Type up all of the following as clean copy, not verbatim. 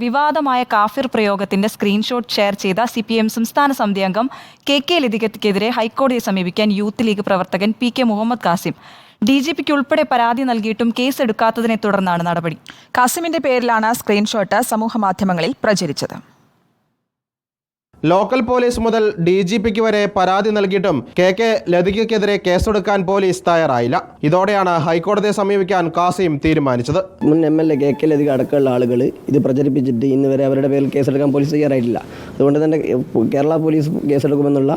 വിവാദമായ കാഫിർ പ്രയോഗത്തിന്റെ സ്ക്രീൻഷോട്ട് ഷെയർ ചെയ്ത CPM സംസ്ഥാന സമിതി അംഗം KK ലതികയ്ക്കെതിരെ ഹൈക്കോടതിയെ സമീപിക്കാൻ യൂത്ത് ലീഗ് പ്രവർത്തകൻ PK മുഹമ്മദ് കാസിം DGPക്ക് ഉൾപ്പെടെ പരാതി നൽകിയിട്ടും കേസെടുക്കാത്തതിനെ തുടർന്നാണ് നടപടി. കാസിമിന്റെ പേരിലാണ് സ്ക്രീൻഷോട്ട് സമൂഹമാധ്യമങ്ങളിൽ പ്രചരിച്ചത്. ലോക്കൽ പോലീസ് മുതൽ DGPക്ക് വരെ പരാതി നൽകിയിട്ടും KK ലതികയ്ക്കെതിരെ കേസെടുക്കാൻ പോലീസ് തയ്യാറായില്ല. ഇതോടെയാണ് ഹൈക്കോടതിയെ സമീപിക്കാൻ കാസിം തീരുമാനിച്ചത്. മുൻ MLA KK ലതിക അടക്കമുള്ള ആളുകൾ ഇത് പ്രചരിപ്പിച്ചിട്ട് ഇന്ന് വരെ അവരുടെ പേരിൽ കേസെടുക്കാൻ പോലീസ് തയ്യാറായിട്ടില്ല. അതുകൊണ്ട് തന്നെ കേരള പോലീസ് കേസെടുക്കുമെന്നുള്ള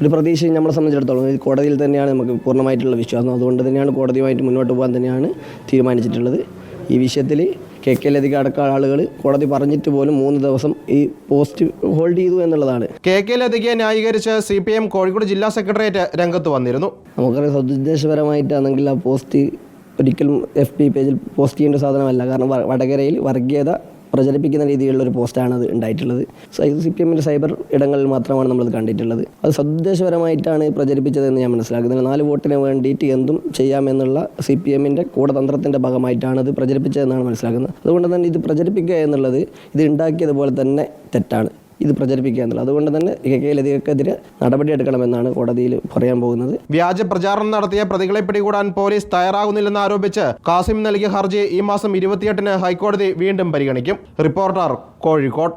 ഒരു പ്രതീക്ഷയും നമ്മളെ സംബന്ധിച്ചിടത്തോളം കോടതിയിൽ തന്നെയാണ് നമുക്ക് പൂർണ്ണമായിട്ടുള്ള വിശ്വാസം. അതുകൊണ്ട് തന്നെയാണ് കോടതിയുമായിട്ട് മുന്നോട്ട് പോകാൻ തന്നെയാണ് തീരുമാനിച്ചിട്ടുള്ളത്. ഈ വിഷയത്തിൽ KK ലതിക അടക്കമുള്ള ആളുകൾ കോടതി പറഞ്ഞിട്ട് പോലും 3 ദിവസം ഈ പോസ്റ്റ് ഹോൾഡ് ചെയ്തു എന്നുള്ളതാണ്. KK ലതികയെ ന്യായീകരിച്ച് CPM കോഴിക്കോട് ജില്ലാ സെക്രട്ടേറിയറ്റ് രംഗത്ത് വന്നിരുന്നു. നമുക്കറിയാം സദുദ്ദേശപരമായിട്ടാണെങ്കിൽ ആ പോസ്റ്റ് ഒരിക്കലും FB പേജിൽ പോസ്റ്റ് ചെയ്യേണ്ട സാധനമല്ല. കാരണം വടകരയിൽ വർഗീയത പ്രചരിപ്പിക്കുന്ന രീതിയിലുള്ള ഒരു പോസ്റ്റാണ് അത് ഉണ്ടായിട്ടുള്ളത്. CPMൻ്റെ സൈബർ ഇടങ്ങളിൽ മാത്രമാണ് നമ്മളത് കണ്ടിട്ടുള്ളത്. അത് സദുദ്ദേശപരമായിട്ടാണ് പ്രചരിപ്പിച്ചതെന്ന് ഞാൻ മനസ്സിലാക്കുന്നത്. 4 വോട്ടിന് വേണ്ടിയിട്ട് എന്തും ചെയ്യാമെന്നുള്ള CPMൻ്റെ കൂടതന്ത്രത്തിൻ്റെ ഭാഗമായിട്ടാണ് ഇത് പ്രചരിപ്പിച്ചതെന്നാണ് മനസ്സിലാക്കുന്നത്. അതുകൊണ്ട് തന്നെ ഇത് പ്രചരിപ്പിക്കുക എന്നുള്ളത് ഇത് ഉണ്ടാക്കിയതുപോലെ തന്നെ തെറ്റാണ്. ഇത് പ്രചരിപ്പിക്കുക എന്നുള്ളത്. അതുകൊണ്ട് തന്നെ KK ലതികയ്ക്കെതിരെ നടപടിയെടുക്കണമെന്നാണ് കോടതിയിൽ പറയാൻ പോകുന്നത്. വ്യാജ പ്രചാരണം നടത്തിയ പ്രതികളെ പിടികൂടാൻ പോലീസ് തയ്യാറാകുന്നില്ലെന്ന് ആരോപിച്ച് കാസിം നൽകിയ ഹർജി ഈ മാസം 28-ന് ഹൈക്കോടതി വീണ്ടും പരിഗണിക്കും. റിപ്പോർട്ടർ, കോഴിക്കോട്.